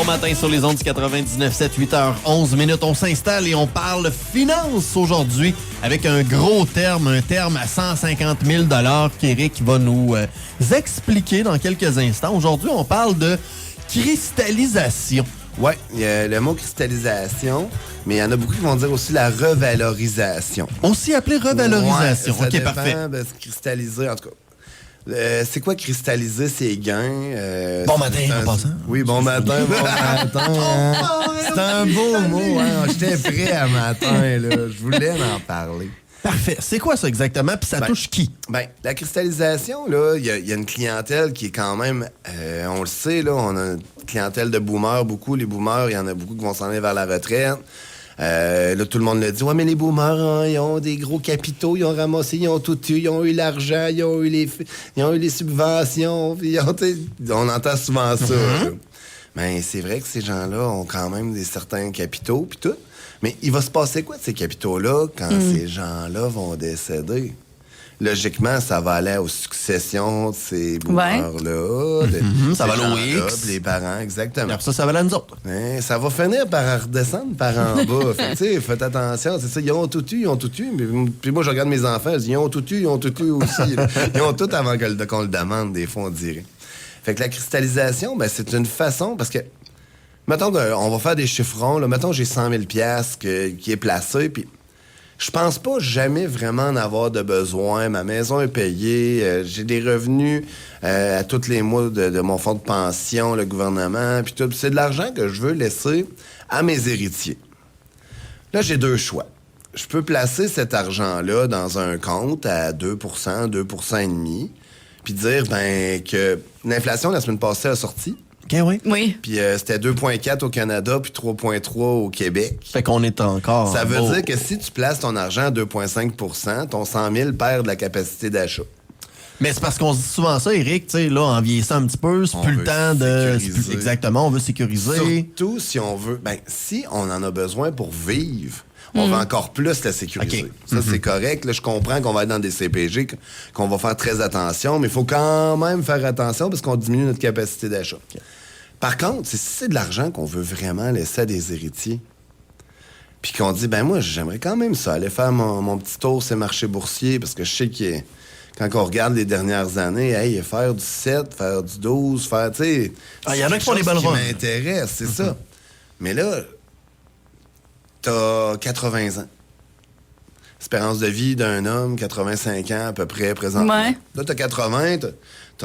matin sur les ondes du 99.7, 8h11 minutes. On s'installe et on parle finance aujourd'hui avec un gros terme, un terme à 150 000 qu'Éric va nous expliquer dans quelques instants. Aujourd'hui, on parle de cristallisation. Oui, il y a le mot cristallisation, mais il y en a beaucoup qui vont dire aussi la revalorisation. Aussi appelé revalorisation. Ouais, ça OK, dépend, parfait. Cristalliser, en tout cas. C'est quoi cristalliser ses gains? Bon matin, en passant. Oui, bon matin, bon matin. Hein. C'est un beau mot, hein? J'étais prêt à matin, là. Je voulais en parler. Parfait. C'est quoi ça exactement? Puis ça touche qui? La cristallisation, là, il y a une clientèle qui est quand même, on le sait, là, on a une clientèle de boomers, beaucoup. Les boomers, il y en a beaucoup qui vont s'en aller vers la retraite. Là, tout le monde le dit. Ouais, mais les boomers, hein, ils ont des gros capitaux, ils ont ramassé, ils ont tout eu, ils ont eu l'argent, ils ont eu les subventions. On entend souvent ça. Mais c'est vrai que ces gens-là ont quand même certains capitaux, puis tout. Mais il va se passer quoi de ces capitaux-là quand ces gens-là vont décéder? Logiquement, ça va aller aux successions de ces boomers-là. Ça va l'OX. Les parents, exactement. Alors ça va aller à nous autres. Ça va finir par redescendre par en bas. Faites attention, c'est ça. Ils ont tout eu. Puis moi, je regarde mes enfants, je dis, ils ont tout eu aussi. Là. Ils ont tout avant qu'on le demande, des fois, on dirait. Fait que la cristallisation, c'est une façon, parce que, mettons qu'on va faire des chiffrons, là, mettons j'ai 100 000 $ qui est placé, puis je pense pas jamais vraiment en avoir de besoin. Ma maison est payée, j'ai des revenus à tous les mois de mon fonds de pension, le gouvernement, puis tout. Puis c'est de l'argent que je veux laisser à mes héritiers. Là, j'ai deux choix. Je peux placer cet argent-là dans un compte à 2 et demi, puis dire que l'inflation la semaine passée a sorti. OK, oui. Puis c'était 2,4 au Canada, puis 3,3 au Québec. Fait qu'on est encore... Ça veut dire que si tu places ton argent à 2,5 ton 100 000 perd de la capacité d'achat. Mais c'est parce qu'on se dit souvent ça, Éric, tu sais, là, en vieillissant un petit peu, c'est plus le temps de... Exactement, on veut sécuriser. Surtout si on veut... si on en a besoin pour vivre, on va encore plus la sécuriser. Okay. Ça, c'est correct. Là, je comprends qu'on va être dans des CPG, qu'on va faire très attention, mais il faut quand même faire attention parce qu'on diminue notre capacité d'achat. Okay. Par contre, si c'est de l'argent qu'on veut vraiment laisser à des héritiers, puis qu'on dit, moi, j'aimerais quand même ça, aller faire mon petit tour sur les marchés boursiers, parce que je sais que quand on regarde les dernières années, faire du 7, faire du 12, faire, tu sais... il y en a qui font les bonnes runs. Ça m'intéresse, c'est ça. Mais là, t'as 80 ans. Espérance de vie d'un homme, 85 ans à peu près, présentement. Ouais. Là, t'as 80, t'as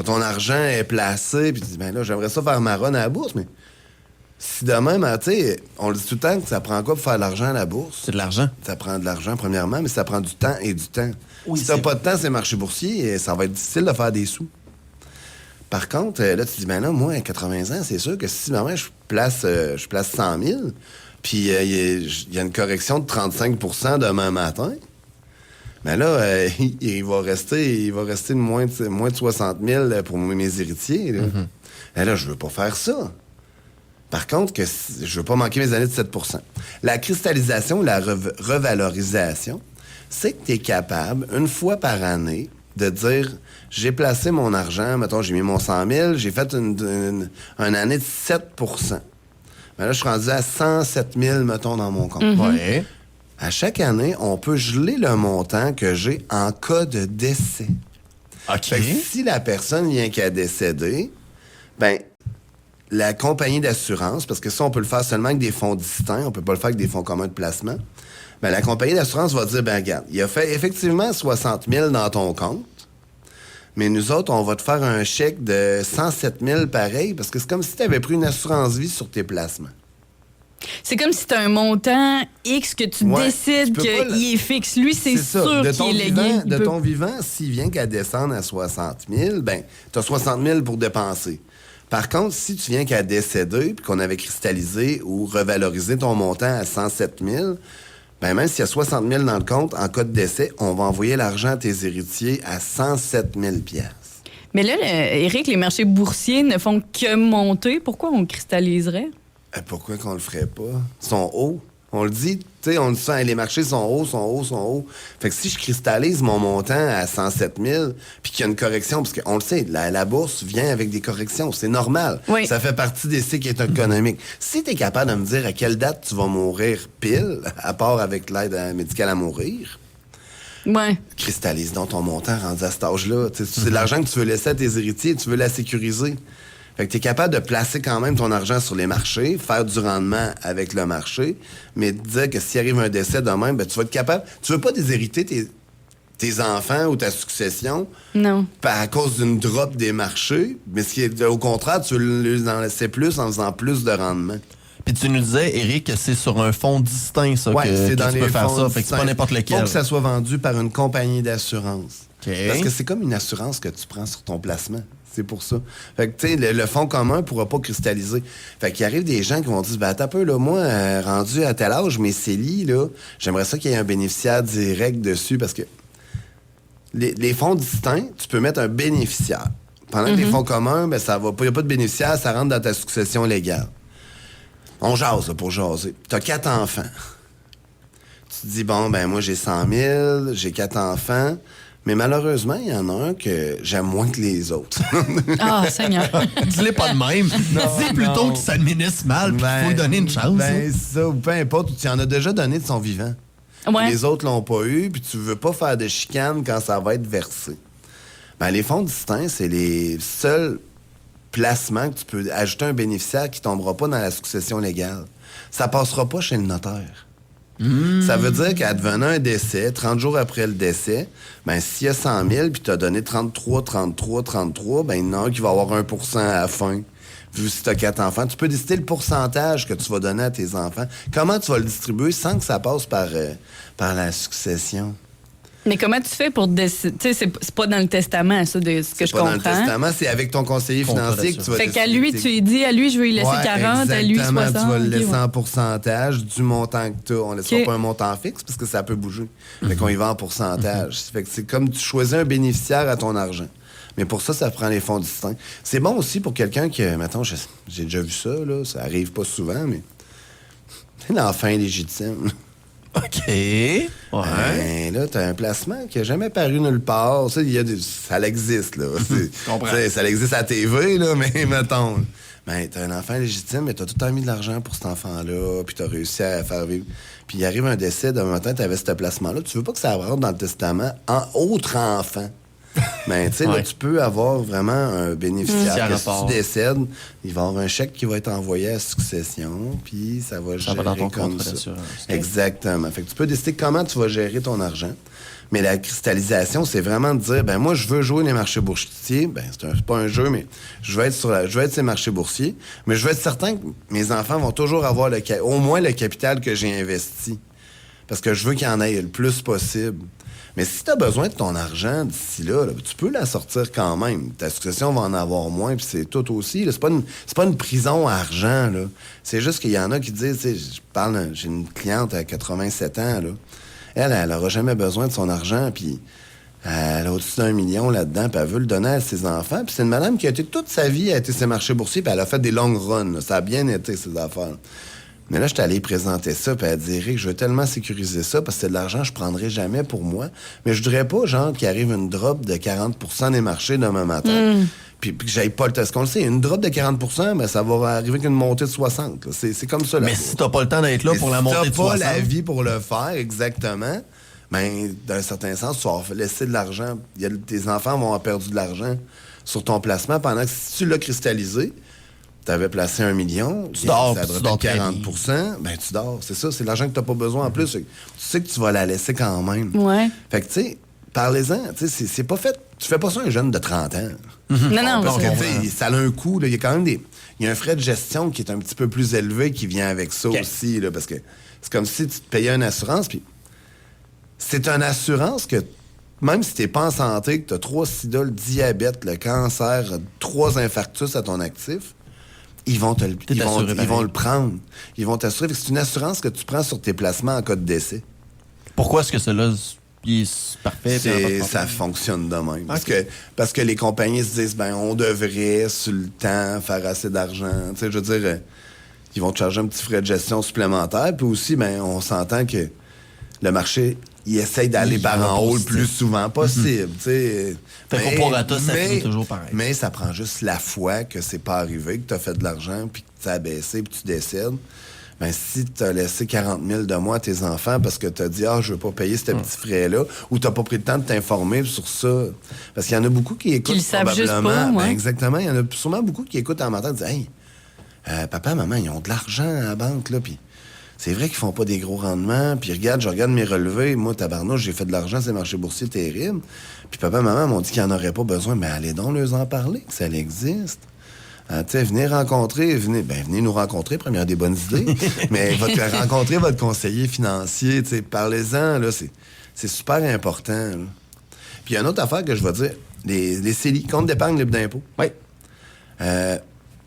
ton argent est placé, puis tu dis, là, j'aimerais ça faire ma run à la bourse, mais si demain, tu sais, on le dit tout le temps que ça prend quoi pour faire de l'argent à la bourse? C'est de l'argent. Ça prend de l'argent, premièrement, mais ça prend du temps et du temps. Oui, si t'as pas de temps, c'est marché boursier, ça va être difficile de faire des sous. Par contre, là, tu dis, là, moi, à 80 ans, c'est sûr que si demain, je place 100 000, puis il y a une correction de 35 % demain matin, là, il va rester de moins de 60 000 pour mes héritiers. Là, là je veux pas faire ça. Par contre, je veux pas manquer mes années de 7 %. La cristallisation, la revalorisation, c'est que tu es capable, une fois par année, de dire, j'ai placé mon argent, mettons, j'ai mis mon 100 000, j'ai fait une année de 7 % là, je suis rendu à 107 000, mettons, dans mon compte. Ouais. À chaque année, on peut geler le montant que j'ai en cas de décès. OK. Fait que si la personne vient qu'à décéder, la compagnie d'assurance, parce que ça, on peut le faire seulement avec des fonds distincts, on peut pas le faire avec des fonds communs de placement, la compagnie d'assurance va dire, regarde, il a fait effectivement 60 000 dans ton compte, mais nous autres, on va te faire un chèque de 107 000 pareil, parce que c'est comme si tu avais pris une assurance-vie sur tes placements. C'est comme si tu as un montant X que tu décides qu'il est fixe. Lui, c'est sûr qu'il est légué. De ton vivant, s'il vient qu'à descendre à 60 000, tu as 60 000 pour dépenser. Par contre, si tu viens qu'à décéder, puis qu'on avait cristallisé ou revalorisé ton montant à 107 000, même s'il y a 60 000 dans le compte, en cas de décès, on va envoyer l'argent à tes héritiers à 107 000 $. Mais là, Éric, les marchés boursiers ne font que monter. Pourquoi on cristalliserait? Pourquoi qu'on le ferait pas? Ils sont hauts. On le dit, tu sais, on le sent, les marchés sont hauts. Fait que si je cristallise mon montant à 107 000, puis qu'il y a une correction, parce qu'on le sait, la bourse vient avec des corrections, c'est normal. Oui. Ça fait partie des cycles économiques. Si tu es capable de me dire à quelle date tu vas mourir pile, à part avec l'aide médicale à mourir, cristallise donc ton montant rendu à cet âge-là. C'est de l'argent que tu veux laisser à tes héritiers, tu veux la sécuriser. Fait que tu es capable de placer quand même ton argent sur les marchés, faire du rendement avec le marché, mais te dire que s'il arrive un décès de même, ben, tu vas être capable... Tu veux pas déshériter tes enfants ou ta succession à cause d'une drop des marchés, mais au contraire, tu veux en laisser plus en faisant plus de rendement. Puis tu nous disais, Éric, que c'est sur un fonds distinct ça, que tu peux faire ça. Fait que c'est pas n'importe lequel. Il faut que ça soit vendu par une compagnie d'assurance. Okay. Parce que c'est comme une assurance que tu prends sur ton placement. C'est pour ça. Fait que, tu sais, le fonds commun ne pourra pas cristalliser. Fait qu'il arrive des gens qui vont dire, attends un peu, là, moi, rendu à tel âge, mes CELI, là, j'aimerais ça qu'il y ait un bénéficiaire direct dessus parce que les fonds distincts, tu peux mettre un bénéficiaire. Pendant que les fonds communs, ben, ça va pas. Il n'y a pas de bénéficiaire, ça rentre dans ta succession légale. On jase, là, pour jaser. Tu as 4 enfants. Tu te dis, bon, ben, moi, j'ai 100 000, j'ai 4 enfants. Mais malheureusement, il y en a un que j'aime moins que les autres. Ah, Seigneur. Dis-les pas de même. Dis plutôt qu'il s'administre mal, puis qu'il faut lui donner une chance. Ben, ça, ou peu importe, tu en as déjà donné de son vivant. Ouais. Les autres l'ont pas eu, puis tu veux pas faire de chicane quand ça va être versé. Ben, les fonds distincts, c'est les seuls placements que tu peux ajouter un bénéficiaire qui tombera pas dans la succession légale. Ça passera pas chez le notaire. Ça veut dire qu'advenant un décès, 30 jours après le décès, ben, s'il y a 100 000 puis tu as donné 33, ben, il y en a un qui va avoir 1% à la fin. Vu si tu as 4 enfants, tu peux décider le pourcentage que tu vas donner à tes enfants. Comment tu vas le distribuer sans que ça passe par la succession? Mais comment tu fais pour décider? Tu sais, c'est pas dans le testament, ça, de ce que je comprends. C'est pas dans le testament, c'est avec ton conseiller financier que tu vas décider. Fait qu'à lui, tu lui dis, à lui, je veux lui laisser 40, à lui, 60. Tu vas le laisser en pourcentage du montant que tu as. On ne laissera pas un montant fixe parce que ça peut bouger. Fait qu'on y va en pourcentage. Fait que c'est comme tu choisis un bénéficiaire à ton argent. Mais pour ça, ça prend les fonds distincts. C'est bon aussi pour quelqu'un qui, mettons, j'ai déjà vu ça, là, ça arrive pas souvent, mais c'est l'enfant légitime. OK. Ouais. Ben, là, t'as un placement qui n'a jamais paru nulle part. Ça, ça existe, là. Ça existe à la TV, là, mais mettons. Ben, t'as un enfant légitime, mais t'as tout le temps mis de l'argent pour cet enfant-là, puis t'as réussi à faire vivre. Puis il arrive un décès, d'un matin, t'avais ce placement-là. Tu veux pas que ça rentre dans le testament en autre enfant. Ben, tu sais, là, tu peux avoir vraiment un bénéficiaire. Si tu décèdes, il va y avoir un chèque qui va être envoyé à succession, puis ça va gérer dans ton comme contrat ça. d'assurance. Exactement. Fait que tu peux décider comment tu vas gérer ton argent. Mais la cristallisation, c'est vraiment de dire, ben moi, je veux jouer les marchés boursiers. Ben, c'est pas un jeu, mais je veux être ces marchés boursiers. Mais je veux être certain que mes enfants vont toujours avoir au moins le capital que j'ai investi. Parce que je veux qu'il y en ait le plus possible. Mais si tu as besoin de ton argent d'ici là, tu peux la sortir quand même. Ta succession va en avoir moins, puis c'est tout aussi. Là. C'est pas une prison à argent. Là. C'est juste qu'il y en a qui disent, j'ai une cliente à 87 ans, là. Elle aura jamais besoin de son argent, puis elle a au-dessus d'1 million là-dedans, puis elle veut le donner à ses enfants. Puis c'est une madame qui a été toute sa vie à été ses marchés boursiers, puis elle a fait des longues runs. Là. Ça a bien été, ses affaires. Mais là, je suis allé présenter ça, puis elle dirait que je veux tellement sécuriser ça, parce que c'est de l'argent que je prendrai jamais pour moi. Mais je voudrais pas, genre, qu'il arrive une drop de 40 % des marchés demain matin, puis que j'aille pas le test. Qu'on le sait, une drop de 40 %, ben, ça va arriver avec une montée de 60. Là. C'est comme ça. Mais si t'as pas le temps d'être là pour la montée de 60... Si t'as pas la vie pour le faire, exactement, ben, d'un certain sens, tu vas laisser de l'argent. Tes enfants vont avoir perdu de l'argent sur ton placement, pendant que si tu l'as cristallisé, tu avais placé 1 million, tu dors, ça a 40 %, ben tu dors, c'est ça, c'est de l'argent que tu n'as pas besoin en plus. Tu sais que tu vas la laisser quand même. Ouais. Fait que, tu sais, parlez-en, tu sais, c'est pas fait. Tu fais pas ça à un jeune de 30 ans. Non, parce que, tu sais, ça a un coût, il y a quand même il y a un frais de gestion qui est un petit peu plus élevé qui vient avec ça aussi, là, parce que c'est comme si tu te payais une assurance, puis c'est une assurance que même si t'es pas en santé, que tu as 3 sida, le diabète, le cancer, 3 infarctus à ton actif, ils vont le prendre. Ils vont t'assurer. C'est une assurance que tu prends sur tes placements en cas de décès. Pourquoi est-ce que cela est parfait? Ça fonctionne de même. Parce que les compagnies se disent, ben on devrait, sur le temps, faire assez d'argent. Tu sais, je veux dire, ils vont te charger un petit frais de gestion supplémentaire. Puis aussi, ben, on s'entend que le marché, il essaye d'aller par en haut le plus souvent possible. Fait qu'au prorata, ça finit toujours pareil. Mais ça prend juste la foi que c'est pas arrivé, que tu as fait de l'argent, puis que tu as baissé, puis tu décèdes. Ben, si tu as laissé 40 000 de mois à tes enfants parce que tu as dit « Ah, je veux pas payer ce petit frais-là » ou tu n'as pas pris le temps de t'informer sur ça. Parce qu'il y en a beaucoup qui écoutent probablement. Ben, exactement. Il y en a sûrement beaucoup qui écoutent en m'entendant dire « Hey, papa, maman, ils ont de l'argent à la banque, là, puis c'est vrai qu'ils font pas des gros rendements, puis je regarde mes relevés, moi, tabarnouche, j'ai fait de l'argent, c'est marché boursier terrible. Puis papa, maman m'ont dit qu'ils n'en auraient pas besoin, mais allez donc leur en parler, que ça existe. » venez nous rencontrer, première des bonnes idées, mais rencontrer votre conseiller financier, parlez-en, là, c'est super important. Là. Puis il y a une autre affaire que je vais dire, les CELI, compte d'épargne libre d'impôt. Oui.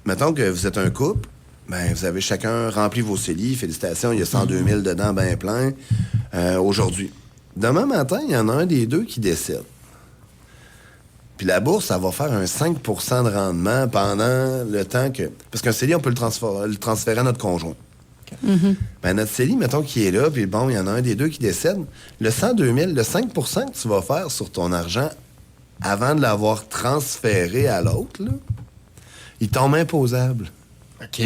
Mettons que vous êtes un couple, ben vous avez chacun rempli vos CELI, félicitations, il y a 102 000 dedans, ben plein, aujourd'hui. Demain matin, il y en a un des deux qui décède. Puis la bourse, ça va faire un 5 de rendement pendant le temps que... Parce qu'un CELI, on peut le transférer à notre conjoint. Okay. Ben, notre CELI, mettons qu'il est là, puis bon, il y en a un des deux qui décède. Le 102 000, le 5 que tu vas faire sur ton argent avant de l'avoir transféré à l'autre, là, il tombe imposable. OK.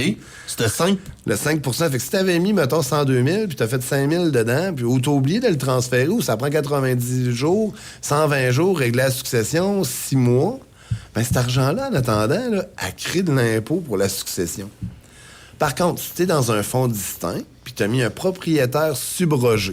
C'était 5? Le 5 Fait que si t'avais mis, mettons, 102 000, puis t'as fait 5 000 dedans, puis ou t'as oublié de le transférer, ou ça prend 90 jours, 120 jours, régler la succession, 6 mois, bien, cet argent-là, en attendant, là, accrée de l'impôt pour la succession. Par contre, si t'es dans un fonds distinct, puis t'as mis un propriétaire subrogé,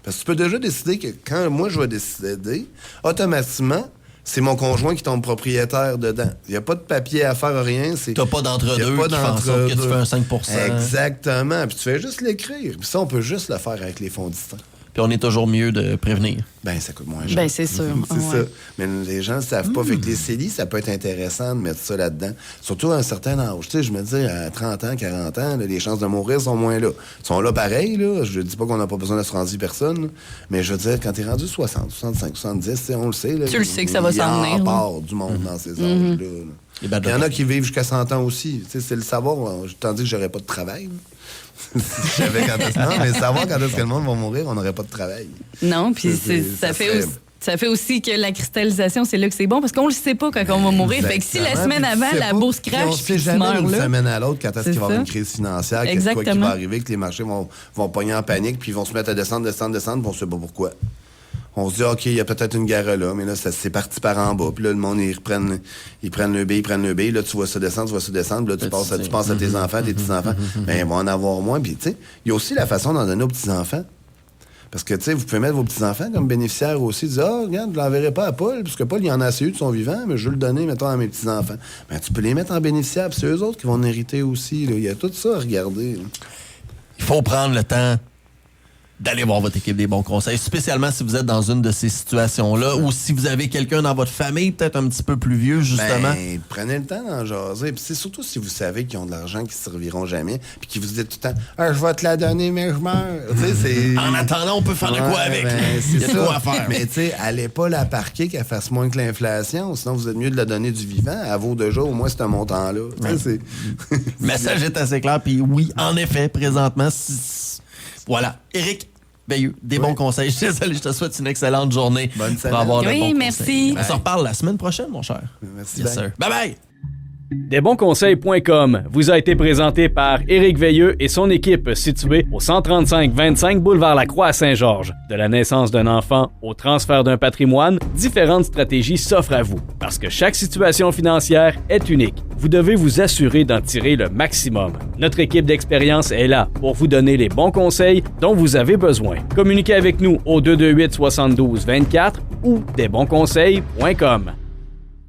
parce que tu peux déjà décider que quand moi, je vais décider, automatiquement, c'est mon conjoint qui tombe propriétaire dedans. Il n'y a pas de papier à faire, rien. T'as pas d'entre-deux qui fait en sorte que tu fais un 5 Exactement. Puis tu fais juste l'écrire. Puis ça, on peut juste le faire avec les fonds distincts. Puis on est toujours mieux de prévenir. Ben ça coûte moins cher. Ben c'est sûr. C'est ça. Mais les gens ne savent pas. Fait que les CELI, ça peut être intéressant de mettre ça là-dedans. Surtout à un certain âge. Tu sais, je me dis, à 30 ans, 40 ans, là, les chances de mourir sont moins là. Ils sont là pareil, là. Je dis pas qu'on n'a pas besoin d'assurance vie personne, là. Mais je veux dire, quand t'es rendu 60, 65, 70, on le sait. Là, tu le sais que ça va s'en venir. Il y a part du monde dans ces âges-là. Il y en a qui vivent jusqu'à 100 ans aussi. Tu sais, c'est le savoir. Tandis que j'aurais pas de travail. Je savais quand est-ce que... Non, mais savoir quand est-ce que le monde va mourir, on n'aurait pas de travail. Non, puis ça fait aussi que la cristallisation, c'est là que c'est bon, parce qu'on le sait pas quand on va mourir. Exactement. Fait que si la semaine avant, la bourse crache, on sait jamais d'une semaine à l'autre quand est-ce qu'il va y avoir une crise financière, qu'est-ce qui va arriver, que les marchés vont pogner en panique, puis ils vont se mettre à descendre, puis on sait pas pourquoi. On se dit, OK, il y a peut-être une guerre là, mais là, c'est parti par en bas. Puis là, le monde, ils prennent le B. Là, tu vois ça descendre. Puis là, tu penses à tes enfants, tes petits-enfants. Ben, ils vont en avoir moins. Puis, tu sais, il y a aussi la façon d'en donner aux petits-enfants. Parce que, tu sais, vous pouvez mettre vos petits-enfants comme bénéficiaires aussi. Dire, regarde, je l'enverrai pas à Paul, parce que Paul, il en a assez eu de son vivant, mais je veux le donner, mettons, à mes petits-enfants. Ben, tu peux les mettre en bénéficiaires, puis c'est eux autres qui vont en hériter aussi. Là. Il y a tout ça à regarder. Là. Il faut prendre le temps d'aller voir votre équipe des bons conseils, spécialement si vous êtes dans une de ces situations-là ou si vous avez quelqu'un dans votre famille, peut-être un petit peu plus vieux, justement. Ben, prenez le temps d'en jaser. Puis c'est surtout si vous savez qu'ils ont de l'argent qui ne serviront jamais puis qu'ils vous disent tout le temps « Ah, je vais te la donner, mais je meurs. » En attendant, on peut faire de quoi avec. Ben, il y a de quoi à faire. Mais tu sais, allez pas la parquer qu'elle fasse moins que l'inflation. Sinon, vous êtes mieux de la donner du vivant. Elle vaut déjà au moins ce montant-là. Le message est assez clair. Puis oui, en effet, présentement, voilà. Éric Veilleux, des bons conseils. Je te souhaite une excellente journée. Bonne semaine. Pour avoir merci. On se reparle la semaine prochaine, mon cher. Merci. Yes, sir. Bye bye. Desbonsconseils.com vous a été présenté par Éric Veilleux et son équipe située au 135-25 boulevard Lacroix à Saint-Georges. De la naissance d'un enfant au transfert d'un patrimoine, différentes stratégies s'offrent à vous. Parce que chaque situation financière est unique. Vous devez vous assurer d'en tirer le maximum. Notre équipe d'expérience est là pour vous donner les bons conseils dont vous avez besoin. Communiquez avec nous au 228-72-24 ou desbonsconseils.com.